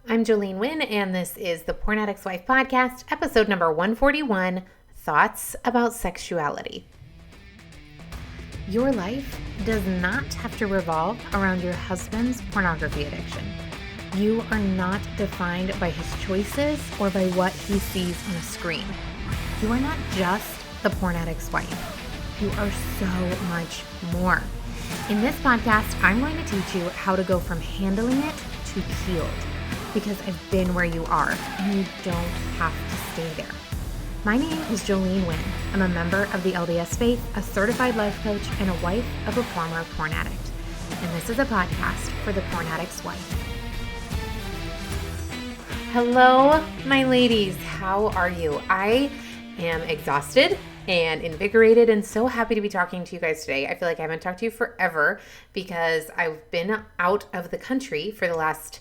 I'm Jolene Wynn, and this is the Porn Addict's Wife podcast, episode number 141, Thoughts About Sexuality. Your life does not have to revolve around your husband's pornography addiction. You are not defined by his choices or by what he sees on a screen. You are not just the porn addict's wife. You are so much more. In this podcast, I'm going to teach you how to go from handling it to healed. Because I've been where you are, and you don't have to stay there. My name is Jolene Wynn. I'm a member of the LDS faith, a certified life coach, and a wife of a former porn addict. And this is a podcast for the porn addict's wife. Hello, my ladies. How are you? I am exhausted and invigorated and so happy to be talking to you guys today. I feel like I haven't talked to you forever because I've been out of the country for the last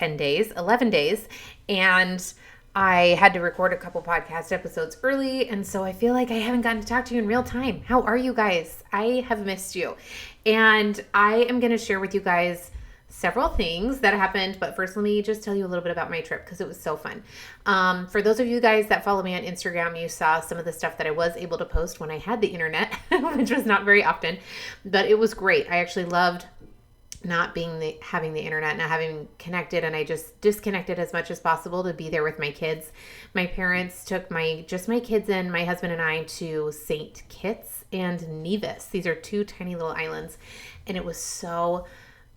11 days, and I had to record a couple podcast episodes early, and so I feel like I haven't gotten to talk to you in real time. How are you guys? I have missed you, and I am going to share with you guys several things that happened, but first let me just tell you a little bit about my trip because it was so fun. For those of you guys that follow me on Instagram, you saw some of the stuff that I was able to post when I had the internet, which was not very often, but it was great. I actually loved not having the internet, not having connected, and I just disconnected as much as possible to be there with my kids. My parents took my kids and my husband and I to St. Kitts and Nevis. These are two tiny little islands, and it was so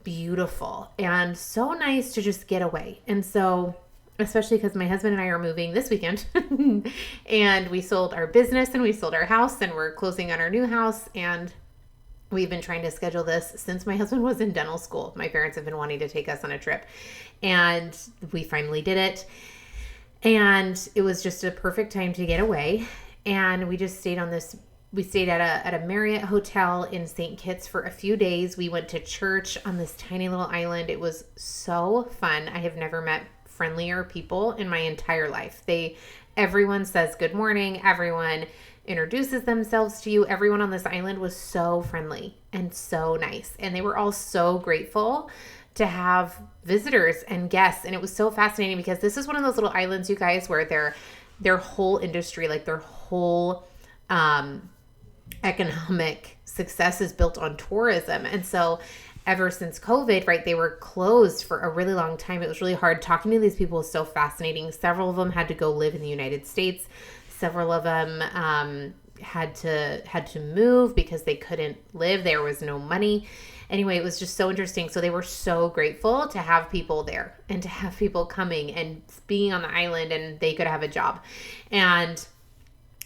beautiful and so nice to just get away. And so, especially because my husband and I are moving this weekend, and we sold our business and we sold our house, and we're closing on our new house, and we've been trying to schedule this since my husband was in dental school. My parents have been wanting to take us on a trip, and we finally did it. And it was just a perfect time to get away. And we just stayed at a Marriott hotel in St. Kitts for a few days. We went to church on this tiny little island. It was so fun. I have never met friendlier people in my entire life. Everyone says good morning. Everyone introduces themselves to you. Everyone on this island was so friendly and so nice. And they were all so grateful to have visitors and guests. And it was so fascinating because this is one of those little islands, you guys, where their whole industry, like their whole economic success is built on tourism. And so ever since COVID, right, they were closed for a really long time. It was really hard. Talking to these people was so fascinating. Several of them had to go live in the United States. Several of them had to move because they couldn't live. There was no money. Anyway, it was just so interesting. So they were so grateful to have people there and to have people coming and being on the island, and they could have a job. And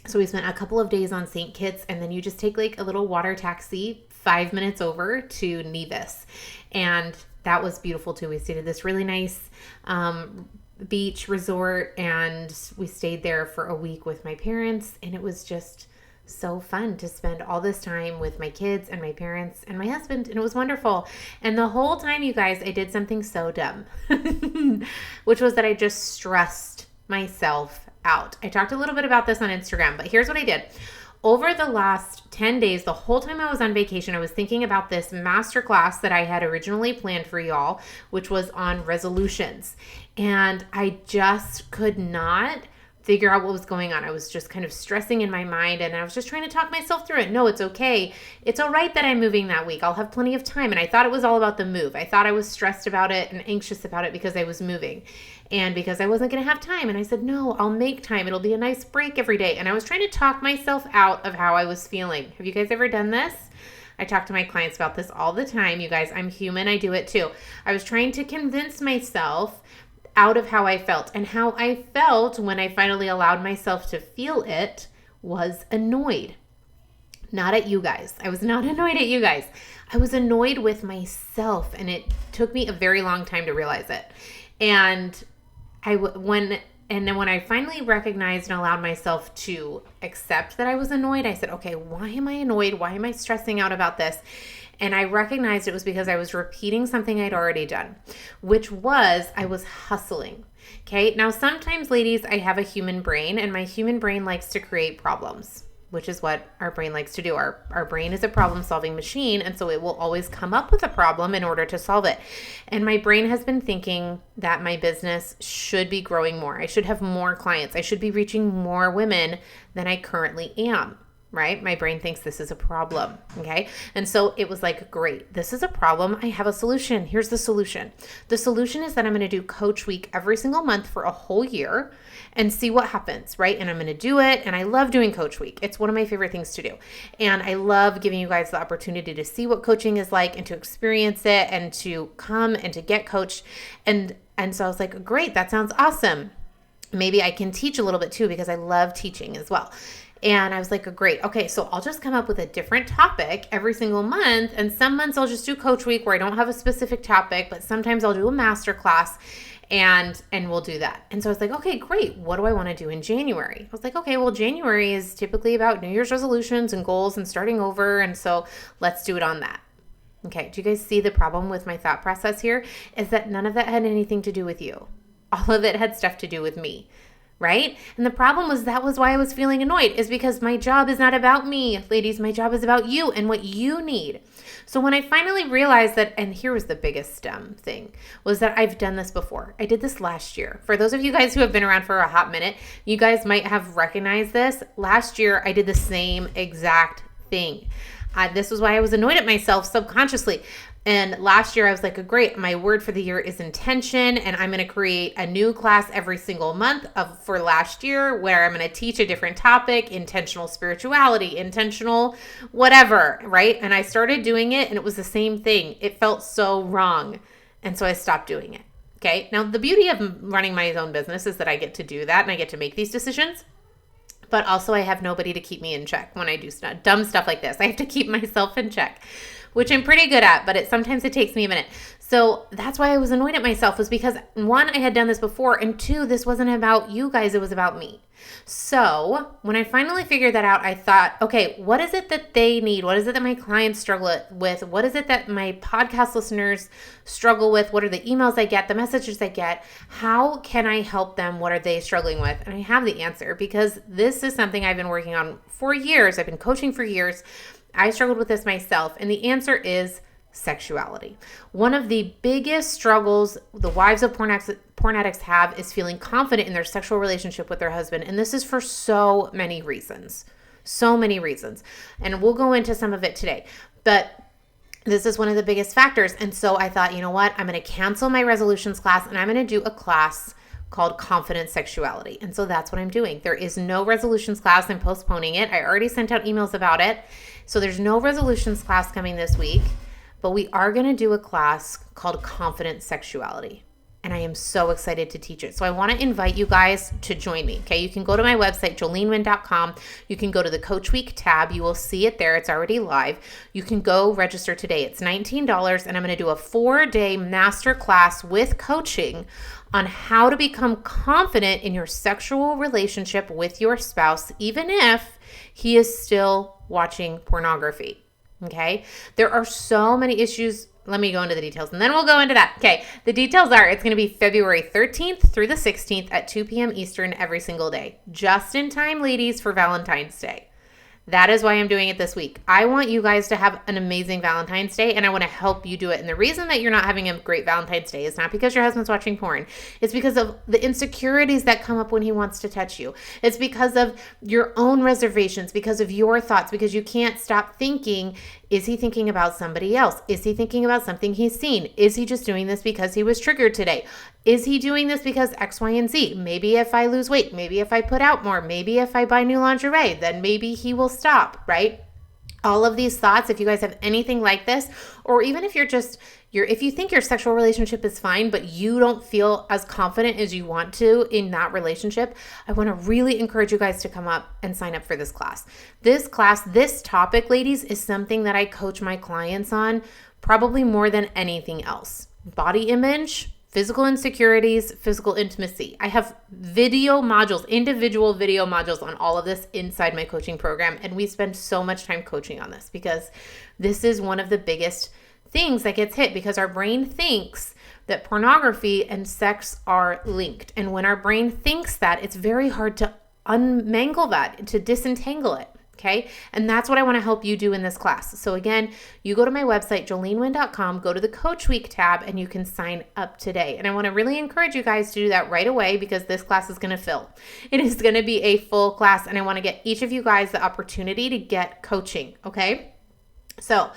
so we spent a couple of days on St. Kitts, and then you just take like a little water taxi 5 minutes over to Nevis. And that was beautiful too. We stayed at this really nice beach resort, and we stayed there for a week with my parents, and it was just so fun to spend all this time with my kids and my parents and my husband, and it was wonderful. And the whole time, you guys, I did something so dumb, which was that I just stressed myself out. I talked a little bit about this on Instagram, but here's what I did. Over the last 10 days, the whole time I was on vacation, I was thinking about this masterclass that I had originally planned for y'all, which was on resolutions. And I just could not figure out what was going on. I was just kind of stressing in my mind, and I was just trying to talk myself through it. No, it's okay. It's all right that I'm moving that week. I'll have plenty of time. And I thought it was all about the move. I thought I was stressed about it and anxious about it because I was moving and because I wasn't going to have time. And I said, no, I'll make time. It'll be a nice break every day. And I was trying to talk myself out of how I was feeling. Have you guys ever done this? I talk to my clients about this all the time. You guys, I'm human. I do it too. I was trying to convince myself out of how I felt. And how I felt when I finally allowed myself to feel it was annoyed. Not at you guys. I was not annoyed at you guys. I was annoyed with myself, and it took me a very long time to realize it. And when I finally recognized and allowed myself to accept that I was annoyed, I said, okay, why am I annoyed? Why am I stressing out about this? And I recognized it was because I was repeating something I'd already done, which was I was hustling. Okay. Now, sometimes, ladies, I have a human brain, and my human brain likes to create problems. which is what our brain likes to do. Our brain is a problem-solving machine, and so it will always come up with a problem in order to solve it. And my brain has been thinking that my business should be growing more. I should have more clients. I should be reaching more women than I currently am. Right? My brain thinks this is a problem. Okay. And so it was like, great, this is a problem. I have a solution. Here's the solution. The solution is that I'm going to do Coach Week every single month for a whole year and see what happens. Right. And I'm going to do it. And I love doing Coach Week. It's one of my favorite things to do. And I love giving you guys the opportunity to see what coaching is like and to experience it and to come and to get coached. And so I was like, great, that sounds awesome. Maybe I can teach a little bit too, because I love teaching as well. And I was like, great. Okay, so I'll just come up with a different topic every single month. And some months I'll just do Coach Week where I don't have a specific topic, but sometimes I'll do a master class and we'll do that. And so I was like, okay, great. What do I want to do in January? I was like, okay, well, January is typically about New Year's resolutions and goals and starting over. And so let's do it on that. Okay, do you guys see the problem with my thought process here? Is that none of that had anything to do with you. All of it had stuff to do with me. Right? And the problem was that was why I was feeling annoyed, is because my job is not about me. Ladies, my job is about you and what you need. So when I finally realized that, and here was the biggest thing, was that I've done this before. I did this last year. For those of you guys who have been around for a hot minute, you guys might have recognized this. Last year, I did the same exact thing. This was why I was annoyed at myself subconsciously. And last year I was like, great, my word for the year is intention. And I'm going to create a new class every single month for last year where I'm going to teach a different topic, intentional spirituality, intentional whatever, right? And I started doing it and it was the same thing. It felt so wrong. And so I stopped doing it. Okay. Now the beauty of running my own business is that I get to do that and I get to make these decisions. But also I have nobody to keep me in check when I do dumb stuff like this. I have to keep myself in check, which I'm pretty good at, but sometimes it takes me a minute. So that's why I was annoyed at myself, was because one, I had done this before, and two, this wasn't about you guys, it was about me. So when I finally figured that out, I thought, okay, what is it that they need? What is it that my clients struggle with? What is it that my podcast listeners struggle with? What are the emails I get, the messages I get? How can I help them? What are they struggling with? And I have the answer, because this is something I've been working on for years. I've been coaching for years. I struggled with this myself, and the answer is sexuality. One of the biggest struggles the wives of porn addicts have is feeling confident in their sexual relationship with their husband, and this is for so many reasons. So many reasons. And we'll go into some of it today. But this is one of the biggest factors. And so I thought, you know what? I'm going to cancel my resolutions class, and I'm going to do a class called Confident Sexuality. And so that's what I'm doing. There is no resolutions class. I'm postponing it. I already sent out emails about it. So there's no resolutions class coming this week, but we are going to do a class called Confident Sexuality. And I am so excited to teach it. So I want to invite you guys to join me. Okay. You can go to my website, jolenewind.com. You can go to the Coach Week tab. You will see it there. It's already live. You can go register today. It's $19. And I'm going to do a 4-day master class with coaching on how to become confident in your sexual relationship with your spouse, even if he is still watching pornography. Okay. There are so many issues. Let me go into the details and then we'll go into that. Okay. The details are, it's going to be February 13th through the 16th at 2 p.m. Eastern every single day. Just in time, ladies, for Valentine's Day. That is why I'm doing it this week. I want you guys to have an amazing Valentine's Day, and I want to help you do it. And the reason that you're not having a great Valentine's Day is not because your husband's watching porn. It's because of the insecurities that come up when he wants to touch you. It's because of your own reservations, because of your thoughts, because you can't stop thinking, is he thinking about somebody else? Is he thinking about something he's seen? Is he just doing this because he was triggered today? Is he doing this because X, Y, and Z? Maybe if I lose weight, maybe if I put out more, maybe if I buy new lingerie, then maybe he will stop, right? All of these thoughts, if you guys have anything like this, or even if if you think your sexual relationship is fine, but you don't feel as confident as you want to in that relationship, I want to really encourage you guys to come up and sign up for this class. This topic, ladies, is something that I coach my clients on probably more than anything else. Body image, physical insecurities, physical intimacy. I have individual video modules on all of this inside my coaching program. And we spend so much time coaching on this because this is one of the biggest things that gets hit, because our brain thinks that pornography and sex are linked. And when our brain thinks that, it's very hard to unmangle that, to disentangle it. Okay. And that's what I want to help you do in this class. So again, you go to my website, jolenewind.com, go to the Coach Week tab, and you can sign up today. And I want to really encourage you guys to do that right away because this class is going to fill. It is going to be a full class, and I want to get each of you guys the opportunity to get coaching. Okay. So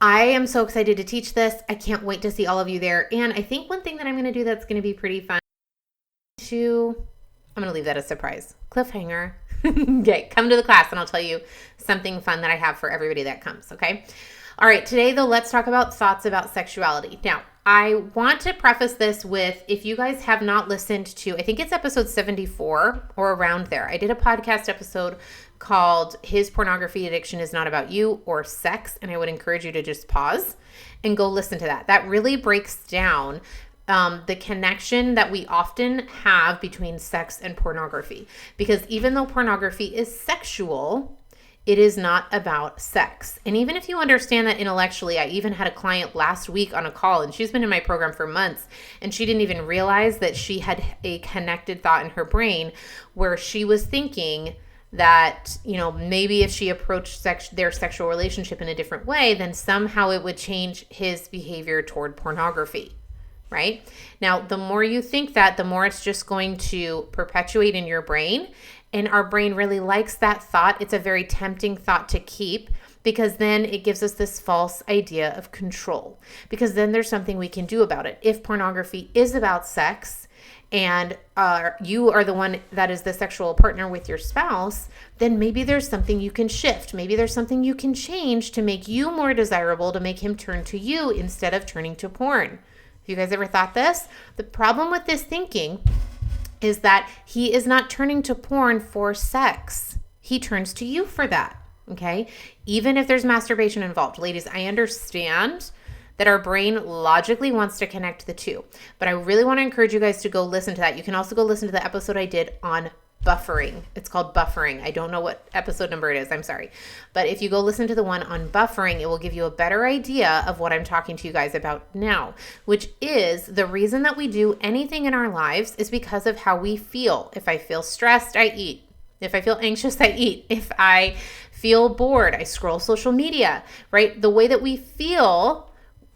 I am so excited to teach this. I can't wait to see all of you there. And I think one thing that I'm going to do that's going to be pretty fun I'm going to leave that a surprise. Cliffhanger. Okay, come to the class and I'll tell you something fun that I have for everybody that comes, okay? All right, today though, let's talk about thoughts about sexuality. Now, I want to preface this with, if you guys have not listened to, I think it's episode 74 or around there. I did a podcast episode called His Pornography Addiction Is Not About You or Sex, and I would encourage you to just pause and go listen to that. That really breaks down the connection that we often have between sex and pornography. Because even though pornography is sexual, it is not about sex. And even if you understand that intellectually, I even had a client last week on a call, and she's been in my program for months, and she didn't even realize that she had a connected thought in her brain where she was thinking that, you know, maybe if she approached their sexual relationship in a different way, then somehow it would change his behavior toward pornography. Right? Now, the more you think that, the more it's just going to perpetuate in your brain. And our brain really likes that thought. It's a very tempting thought to keep because then it gives us this false idea of control. Because then there's something we can do about it. If pornography is about sex and you are the one that is the sexual partner with your spouse, then maybe there's something you can shift. Maybe there's something you can change to make you more desirable, to make him turn to you instead of turning to porn. You guys ever thought this? The problem with this thinking is that he is not turning to porn for sex. He turns to you for that, okay? Even if there's masturbation involved. Ladies, I understand that our brain logically wants to connect the two, but I really want to encourage you guys to go listen to that. You can also go listen to the episode I did on buffering. It's called buffering. I don't know what episode number it is. I'm sorry. But if you go listen to the one on buffering, it will give you a better idea of what I'm talking to you guys about now, which is the reason that we do anything in our lives is because of how we feel. If I feel stressed, I eat. If I feel anxious, I eat. If I feel bored, I scroll social media, right? The way that we feel,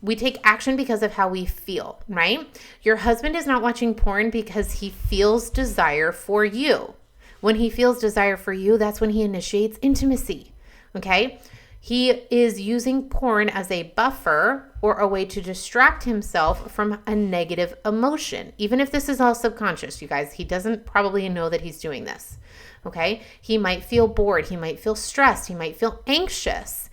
we take action because of how we feel, right? Your husband is not watching porn because he feels desire for you. When he feels desire for you, that's when he initiates intimacy, okay? He is using porn as a buffer or a way to distract himself from a negative emotion. Even if this is all subconscious, you guys, he doesn't probably know that he's doing this, okay? He might feel bored. He might feel stressed. He might feel anxious.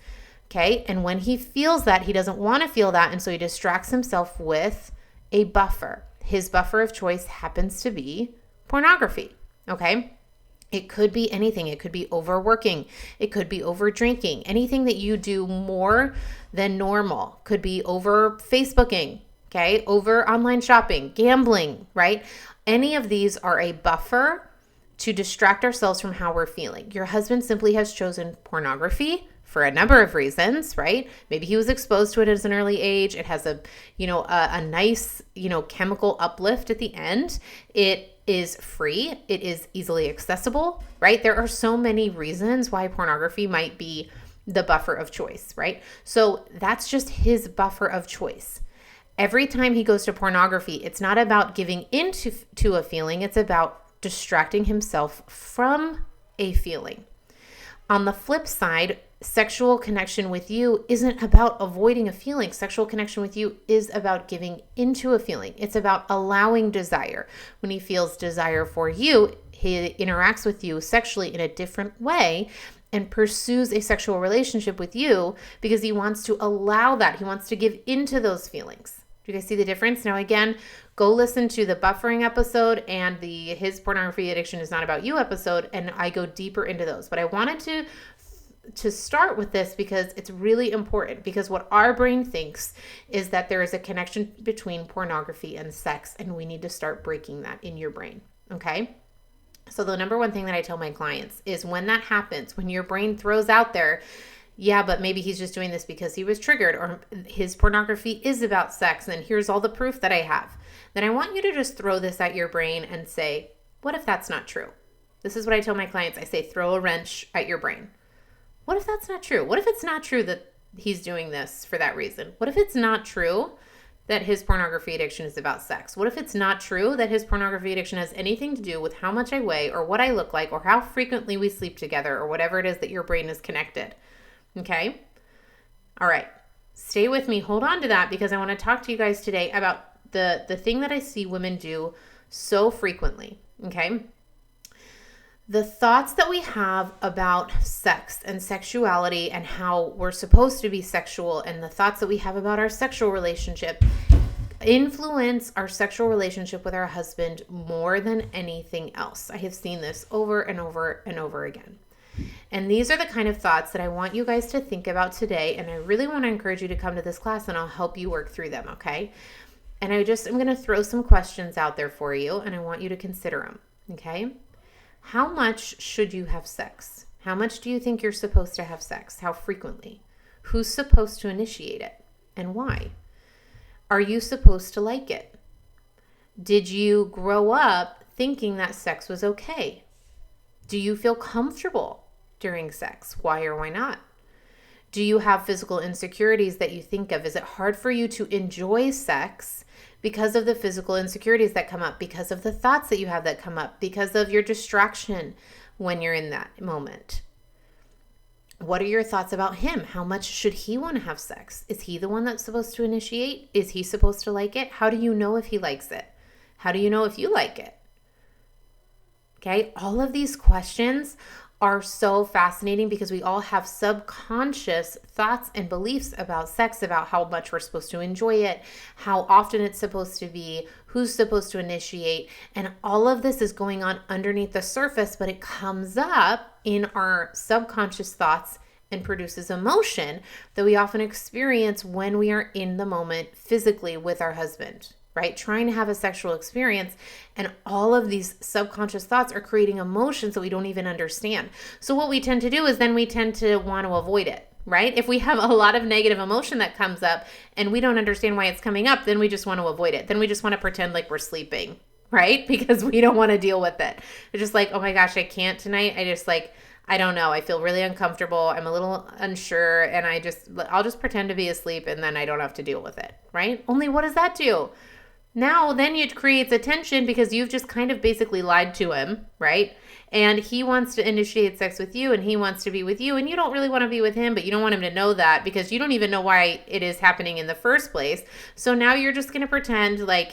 Okay, and when he feels that, he doesn't want to feel that, and so he distracts himself with a buffer. His buffer of choice happens to be pornography, okay? It could be anything. It could be overworking. It could be over drinking. Anything that you do more than normal. Could be over Facebooking, okay? Over online shopping, gambling, right? Any of these are a buffer to distract ourselves from how we're feeling. Your husband simply has chosen pornography for a number of reasons, right? Maybe he was exposed to it at an early age. It has a nice, chemical uplift at the end. It is free. It is easily accessible, right? There are so many reasons why pornography might be the buffer of choice, right? So that's just his buffer of choice. Every time he goes to pornography, it's not about giving into a feeling. It's about distracting himself from a feeling. On the flip side, sexual connection with you isn't about avoiding a feeling. Sexual connection with you is about giving into a feeling. It's about allowing desire. When he feels desire for you, he interacts with you sexually in a different way and pursues a sexual relationship with you because he wants to allow that. He wants to give into those feelings. Do you guys see the difference? Now, again, go listen to the buffering episode and the His Pornography Addiction Is Not About You episode, and I go deeper into those. But I wanted to start with this because it's really important, because what our brain thinks is that there is a connection between pornography and sex, and we need to start breaking that in your brain, okay? So the number one thing that I tell my clients is when that happens, when your brain throws out there, yeah, but maybe he's just doing this because he was triggered, or his pornography is about sex, and here's all the proof that I have, then I want you to just throw this at your brain and say, what if that's not true? This is what I tell my clients. I say, throw a wrench at your brain. What if that's not true? What if it's not true that he's doing this for that reason? What if it's not true that his pornography addiction is about sex? What if it's not true that his pornography addiction has anything to do with how much I weigh or what I look like or how frequently we sleep together or whatever it is that your brain is connected? Okay? All right. Stay with me. Hold on to that, because I want to talk to you guys today about the thing that I see women do so frequently. Okay? The thoughts that we have about sex and sexuality and how we're supposed to be sexual, and the thoughts that we have about our sexual relationship influence our sexual relationship with our husband more than anything else. I have seen this over and over and over again. And these are the kind of thoughts that I want you guys to think about today. And I really want to encourage you to come to this class, and I'll help you work through them, okay? And I'm going to throw some questions out there for you, and I want you to consider them, okay? How much should you have sex? How much do you think you're supposed to have sex? How frequently? Who's supposed to initiate it, and why? Are you supposed to like it? Did you grow up thinking that sex was okay? Do you feel comfortable during sex? Why or why not? Do you have physical insecurities that you think of? Is it hard for you to enjoy sex because of the physical insecurities that come up, because of the thoughts that you have that come up, because of your distraction when you're in that moment? What are your thoughts about him? How much should he want to have sex? Is he the one that's supposed to initiate? Is he supposed to like it? How do you know if he likes it? How do you know if you like it? Okay, all of these questions are so fascinating because we all have subconscious thoughts and beliefs about sex, about how much we're supposed to enjoy it, how often it's supposed to be, who's supposed to initiate, and all of this is going on underneath the surface, but it comes up in our subconscious thoughts and produces emotion that we often experience when we are in the moment physically with our husband, right? Trying to have a sexual experience, and all of these subconscious thoughts are creating emotions that we don't even understand. So what we tend to do is then we tend to want to avoid it, right? If we have a lot of negative emotion that comes up and we don't understand why it's coming up, then we just want to avoid it. Then we just want to pretend like we're sleeping, right? Because we don't want to deal with it. It's just like, oh my gosh, I can't tonight. I don't know. I feel really uncomfortable. I'm a little unsure, and I'll just pretend to be asleep, and then I don't have to deal with it, right? Only what does that do? Now, then it creates a tension because you've just kind of basically lied to him, right? And he wants to initiate sex with you, and he wants to be with you, and you don't really want to be with him, but you don't want him to know that because you don't even know why it is happening in the first place. So now you're just going to pretend like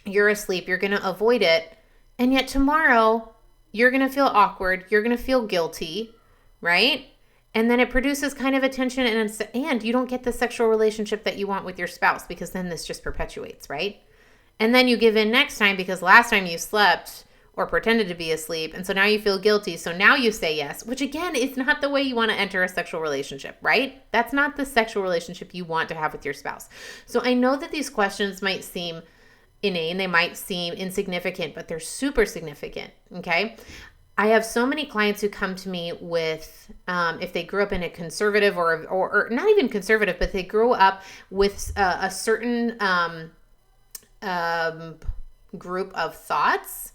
you're asleep. You're going to avoid it. And yet tomorrow, you're going to feel awkward. You're going to feel guilty, right? And then it produces kind of a tension, and you don't get the sexual relationship that you want with your spouse because then this just perpetuates, right? And then you give in next time because last time you slept or pretended to be asleep, and so now you feel guilty. So now you say yes, which again is not the way you want to enter a sexual relationship, right? That's not the sexual relationship you want to have with your spouse. So I know that these questions might seem inane, they might seem insignificant, but they're super significant, okay? I have so many clients who come to me with, if they grew up in a conservative or not even conservative, but they grew up with a certain group of thoughts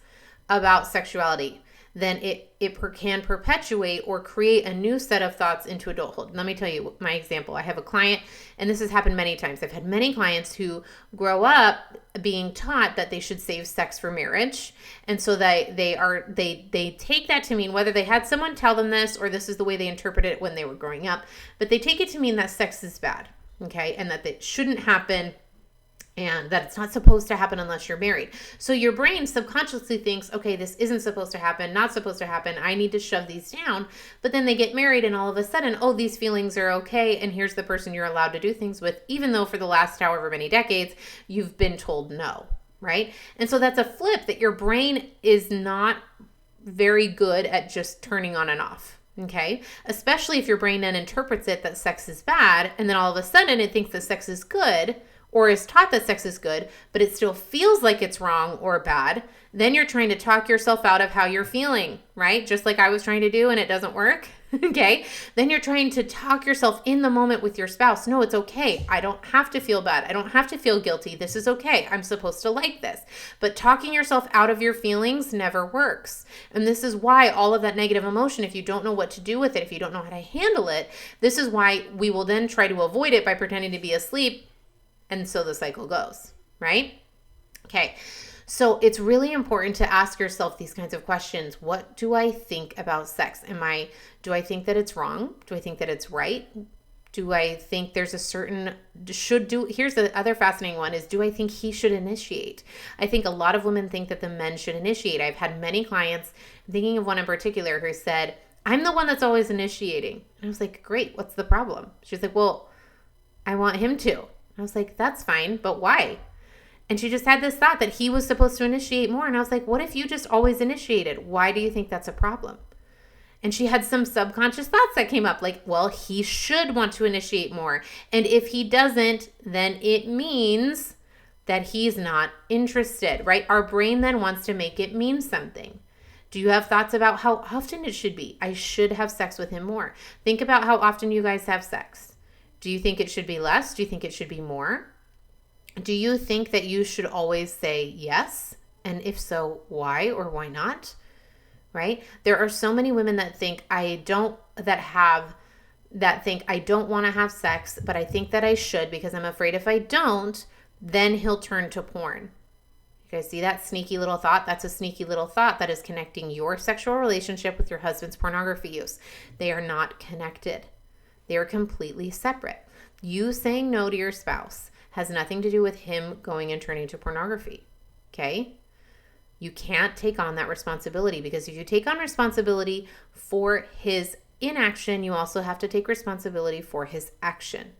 about sexuality, then it can perpetuate or create a new set of thoughts into adulthood. Let me tell you my example. I have a client, and this has happened many times. I've had many clients who grow up being taught that they should save sex for marriage. And so they take that to mean, whether they had someone tell them this or this is the way they interpret it when they were growing up, but they take it to mean that sex is bad, okay? And that it shouldn't happen, and that it's not supposed to happen unless you're married. So your brain subconsciously thinks, okay, this isn't supposed to happen, not supposed to happen, I need to shove these down. But then they get married, and all of a sudden, oh, these feelings are okay, and here's the person you're allowed to do things with, even though for the last however many decades, you've been told no, right? And so that's a flip that your brain is not very good at just turning on and off. Okay, especially if your brain then interprets it that sex is bad, and then all of a sudden it thinks that sex is good, or is taught that sex is good, but it still feels like it's wrong or bad, then you're trying to talk yourself out of how you're feeling, right? Just like I was trying to do and it doesn't work. Okay. Then you're trying to talk yourself in the moment with your spouse. No, it's okay. I don't have to feel bad. I don't have to feel guilty. This is okay. I'm supposed to like this. But talking yourself out of your feelings never works. And this is why all of that negative emotion, if you don't know what to do with it, if you don't know how to handle it, this is why we will then try to avoid it by pretending to be asleep. And so the cycle goes, right? Okay. So it's really important to ask yourself these kinds of questions. What do I think about sex? Do I think that it's wrong? Do I think that it's right? Do I think there's a certain here's the other fascinating one is, do I think he should initiate? I think a lot of women think that the men should initiate. I've had many clients, I'm thinking of one in particular, who said, I'm the one that's always initiating. And I was like, great, what's the problem? She's like, well, I want him to. I was like, that's fine, but why? And she just had this thought that he was supposed to initiate more. And I was like, what if you just always initiated? Why do you think that's a problem? And she had some subconscious thoughts that came up like, well, he should want to initiate more. And if he doesn't, then it means that he's not interested, right? Our brain then wants to make it mean something. Do you have thoughts about how often it should be? I should have sex with him more. Think about how often you guys have sex. Do you think it should be less? Do you think it should be more? Do you think that you should always say yes? And if so, why or why not? Right? There are so many women that think I don't want to have sex, but I think that I should because I'm afraid if I don't, then he'll turn to porn. You guys see that sneaky little thought? That's a sneaky little thought that is connecting your sexual relationship with your husband's pornography use. They are not connected. They are completely separate. You saying no to your spouse has nothing to do with him going and turning to pornography, okay? You can't take on that responsibility because if you take on responsibility for his inaction, you also have to take responsibility for his action.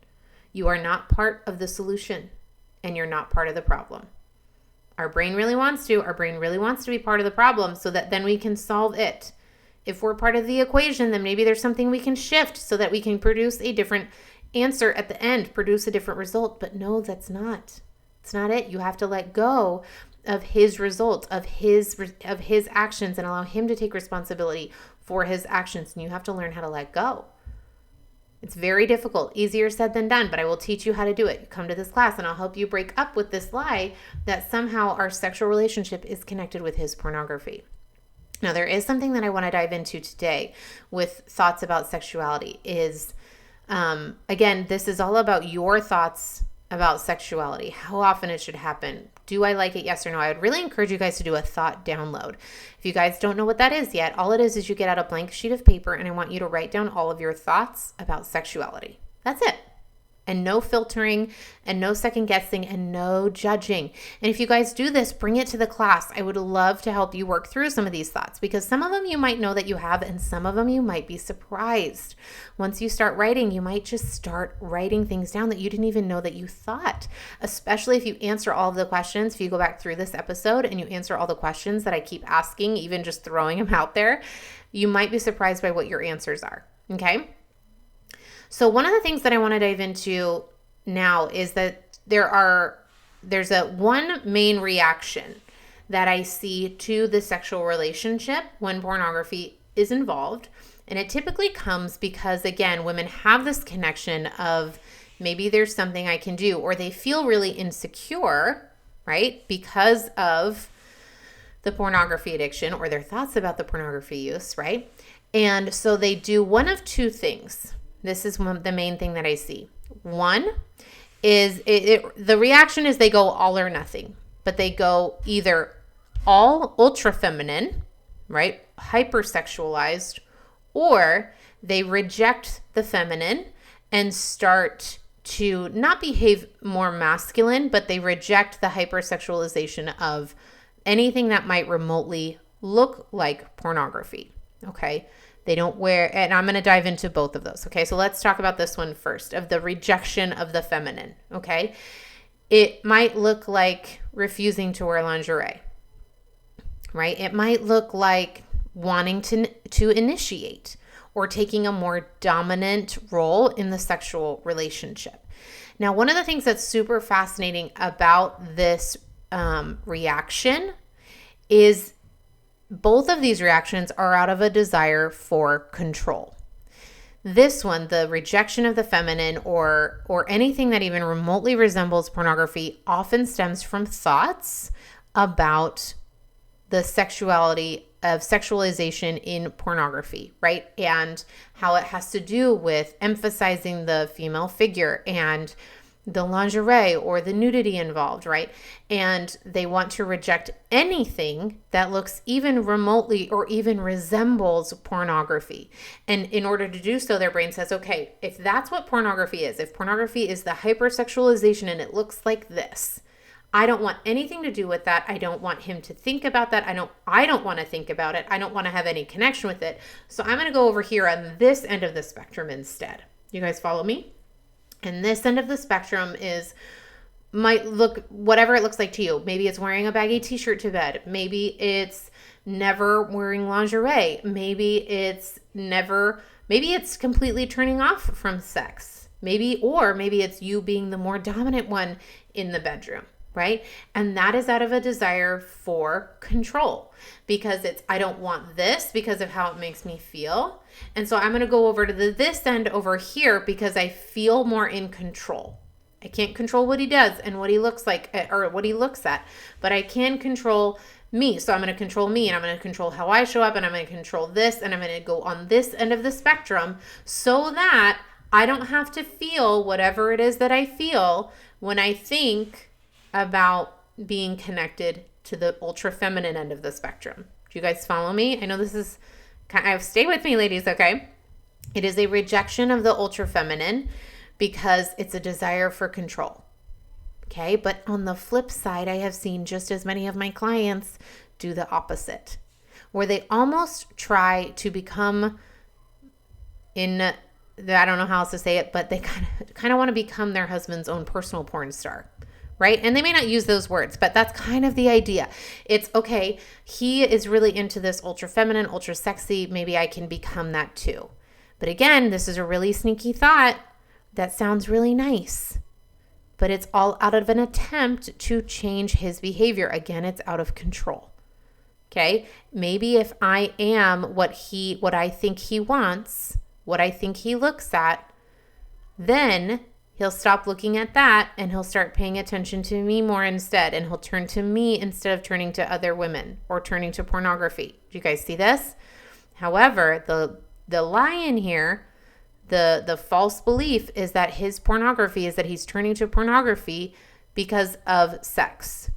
You are not part of the solution and you're not part of the problem. Our brain really wants to be part of the problem so that then we can solve it. If we're part of the equation, then maybe there's something we can shift so that we can produce a different answer at the end, produce a different result. But no, it's not it. You have to let go of his result, of his actions, and allow him to take responsibility for his actions. And you have to learn how to let go. It's very difficult, easier said than done, but I will teach you how to do it. You come to this class and I'll help you break up with this lie that somehow our sexual relationship is connected with his pornography. Now, there is something that I want to dive into today with thoughts about sexuality is, again, this is all about your thoughts about sexuality, how often it should happen. Do I like it? Yes or no? I would really encourage you guys to do a thought download. If you guys don't know what that is yet, all it is you get out a blank sheet of paper and I want you to write down all of your thoughts about sexuality. That's it. And no filtering and no second guessing and no judging. And if you guys do this, bring it to the class. I would love to help you work through some of these thoughts because some of them you might know that you have and some of them you might be surprised. Once you start writing, you might just start writing things down that you didn't even know that you thought, especially if you answer all of the questions. If you go back through this episode and you answer all the questions that I keep asking, even just throwing them out there, you might be surprised by what your answers are. Okay? So one of the things that I want to dive into now is that there's one main reaction that I see to the sexual relationship when pornography is involved. And it typically comes because, again, women have this connection of maybe there's something I can do, or they feel really insecure, right? Because of the pornography addiction or their thoughts about the pornography use, right? And so they do one of two things. This is the main thing that I see. One is the reaction is they go all or nothing, but they go either all ultra feminine, right? Hypersexualized, or they reject the feminine and start to not behave more masculine, but they reject the hypersexualization of anything that might remotely look like pornography. Okay. They don't wear, and I'm going to dive into both of those. Okay. So let's talk about this one first, of the rejection of the feminine. Okay. It might look like refusing to wear lingerie, right? It might look like wanting to initiate or taking a more dominant role in the sexual relationship. Now, one of the things that's super fascinating about this reaction is both of these reactions are out of a desire for control. This one, the rejection of the feminine or anything that even remotely resembles pornography, often stems from thoughts about the sexuality of sexualization in pornography, right? And how it has to do with emphasizing the female figure and the lingerie or the nudity involved, right? And they want to reject anything that looks even remotely or even resembles pornography. And in order to do so, their brain says, okay, if that's what pornography is, if pornography is the hypersexualization and it looks like this, I don't want anything to do with that. I don't want him to think about that. I don't want to think about it. I don't want to have any connection with it. So I'm going to go over here on this end of the spectrum instead. You guys follow me? And this end of the spectrum might look whatever it looks like to you. Maybe it's wearing a baggy t-shirt to bed. Maybe it's never wearing lingerie. Maybe it's completely turning off from sex. Maybe it's you being the more dominant one in the bedroom, right? And that is out of a desire for control because I don't want this because of how it makes me feel. And so I'm going to go over to this end over here because I feel more in control. I can't control what he does and what he looks like or what he looks at, but I can control me. So I'm going to control me and I'm going to control how I show up and I'm going to control this and I'm going to go on this end of the spectrum so that I don't have to feel whatever it is that I feel when I think about being connected to the ultra feminine end of the spectrum. Do you guys follow me? I know this is stay with me, ladies, okay? It is a rejection of the ultra feminine because it's a desire for control. Okay? But on the flip side, I have seen just as many of my clients do the opposite, where they almost try to become I don't know how else to say it, but they kind of want to become their husband's own personal porn star. Right? And they may not use those words, but that's kind of the idea. It's okay, he is really into this ultra feminine, ultra sexy. Maybe I can become that too. But again, this is a really sneaky thought that sounds really nice, but it's all out of an attempt to change his behavior. Again, it's out of control. Okay? Maybe if I am what I think he wants, what I think he looks at, then he'll stop looking at that and he'll start paying attention to me more instead. And he'll turn to me instead of turning to other women or turning to pornography. Do you guys see this? However, the lie in here, the false belief is that his pornography is that he's turning to pornography because of sex.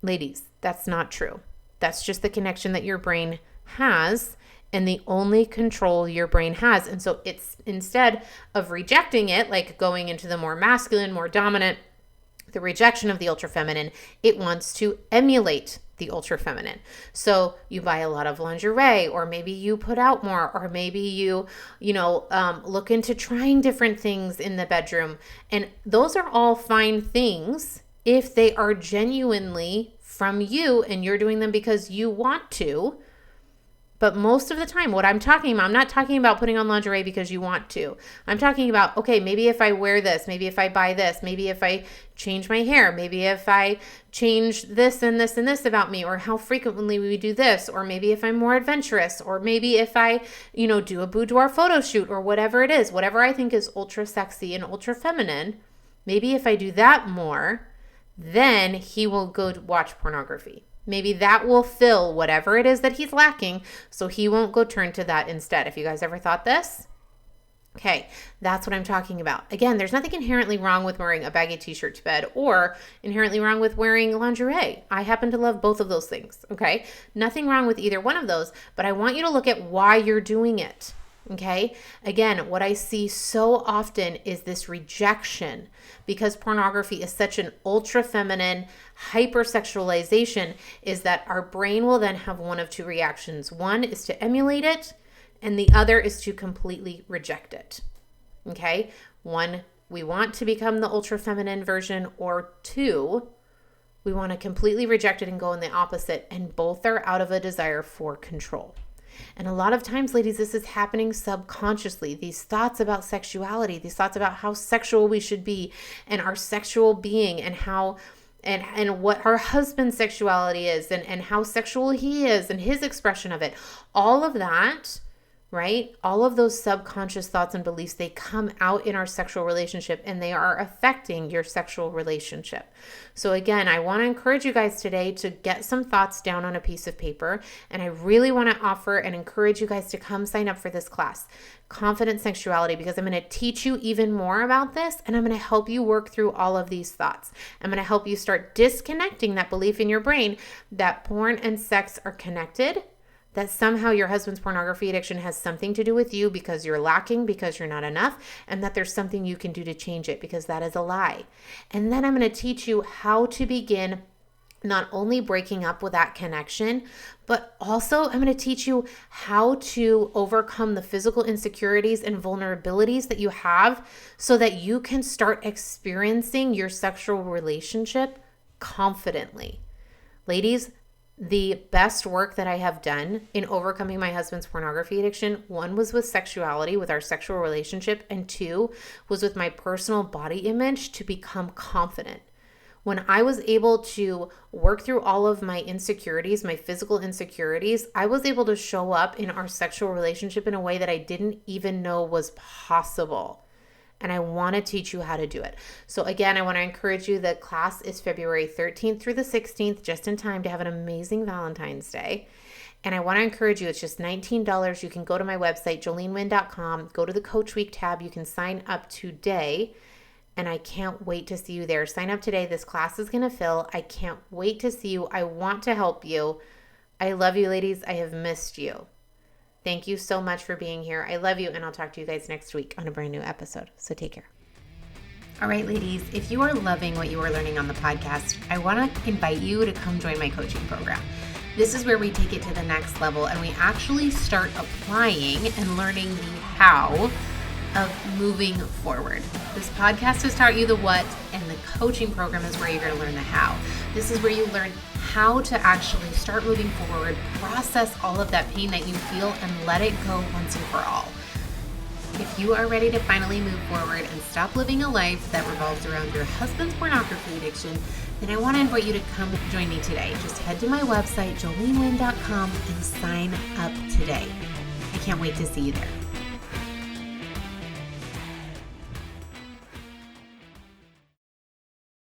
Ladies, that's not true. That's just the connection that your brain has and the only control your brain has. And so it's instead of rejecting it, like going into the more masculine, more dominant, the rejection of the ultra feminine, it wants to emulate the ultra feminine. So you buy a lot of lingerie, or maybe you put out more, or maybe you look into trying different things in the bedroom. And those are all fine things if they are genuinely from you and you're doing them because you want to. But most of the time, what I'm talking about, I'm not talking about putting on lingerie because you want to. I'm talking about, okay, maybe if I wear this, maybe if I buy this, maybe if I change my hair, maybe if I change this and this and this about me, or how frequently we do this, or maybe if I'm more adventurous, or maybe if I, do a boudoir photo shoot, or whatever it is, whatever I think is ultra sexy and ultra feminine, maybe if I do that more, then he will go watch pornography. Maybe that will fill whatever it is that he's lacking, so he won't go turn to that instead. Have you guys ever thought this? Okay, that's what I'm talking about. Again, there's nothing inherently wrong with wearing a baggy t-shirt to bed or inherently wrong with wearing lingerie. I happen to love both of those things, okay? Nothing wrong with either one of those, but I want you to look at why you're doing it. Okay. Again, what I see so often is this rejection because pornography is such an ultra feminine hypersexualization is that our brain will then have one of two reactions. One is to emulate it and the other is to completely reject it. Okay. One, we want to become the ultra feminine version, or two, we want to completely reject it and go in the opposite. And both are out of a desire for control. And a lot of times, ladies, this is happening subconsciously. These thoughts about sexuality, these thoughts about how sexual we should be and our sexual being and how and what our husband's sexuality is and how sexual he is and his expression of it. All of that, right? All of those subconscious thoughts and beliefs, they come out in our sexual relationship and they are affecting your sexual relationship. So again, I want to encourage you guys today to get some thoughts down on a piece of paper. And I really want to offer and encourage you guys to come sign up for this class, Confident Sexuality, because I'm going to teach you even more about this and I'm going to help you work through all of these thoughts. I'm going to help you start disconnecting that belief in your brain that porn and sex are connected, that somehow your husband's pornography addiction has something to do with you because you're lacking, because you're not enough, and that there's something you can do to change it, because that is a lie. And then I'm going to teach you how to begin not only breaking up with that connection, but also I'm going to teach you how to overcome the physical insecurities and vulnerabilities that you have so that you can start experiencing your sexual relationship confidently. Ladies, the best work that I have done in overcoming my husband's pornography addiction, one was with sexuality, with our sexual relationship, and two was with my personal body image to become confident. When I was able to work through all of my insecurities, my physical insecurities, I was able to show up in our sexual relationship in a way that I didn't even know was possible. And I want to teach you how to do it. So again, I want to encourage you. The class is February 13th through the 16th, just in time to have an amazing Valentine's Day. And I want to encourage you. It's just $19. You can go to my website, jolenewind.com, go to the Coach Week tab. You can sign up today. And I can't wait to see you there. Sign up today. This class is going to fill. I can't wait to see you. I want to help you. I love you, ladies. I have missed you. Thank you so much for being here. I love you, and I'll talk to you guys next week on a brand new episode. So take care. All right, ladies, if you are loving what you are learning on the podcast, I want to invite you to come join my coaching program. This is where we take it to the next level, and we actually start applying and learning the how of moving forward. This podcast has taught you the what, and the coaching program is where you're going to learn the how. This is where you learn how to actually start moving forward, process all of that pain that you feel, and let it go once and for all. If you are ready to finally move forward and stop living a life that revolves around your husband's pornography addiction, then I want to invite you to come join me today. Just head to my website, jolenewind.com, and sign up today. I can't wait to see you there.